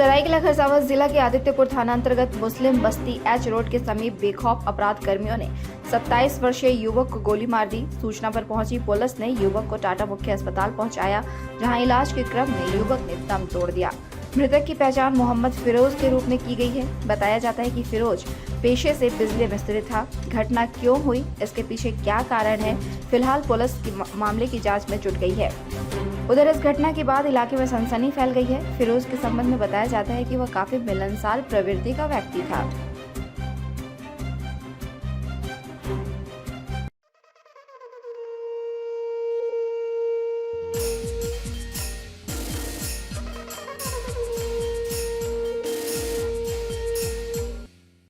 सरायकेला खरसावां जिला के आदित्यपुर थाना अंतर्गत मुस्लिम बस्ती एच रोड के समीप बेखौफ अपराध कर्मियों ने 27 वर्षीय युवक को गोली मार दी। सूचना पर पहुंची पुलिस ने युवक को टाटा मुख्य अस्पताल पहुंचाया, जहां इलाज के क्रम में युवक ने दम तोड़ दिया। मृतक की पहचान मोहम्मद फिरोज के रूप में की गई है। बताया जाता है कि फिरोज पेशे से बिजली मिस्त्री था। घटना क्यों हुई, इसके पीछे क्या कारण है, फिलहाल पुलिस मामले की जांच में जुट गई है। उधर इस घटना के बाद इलाके में सनसनी फैल गई है। फिरोज के संबंध में बताया जाता है कि वह काफी मिलनसार प्रवृत्ति का व्यक्ति था।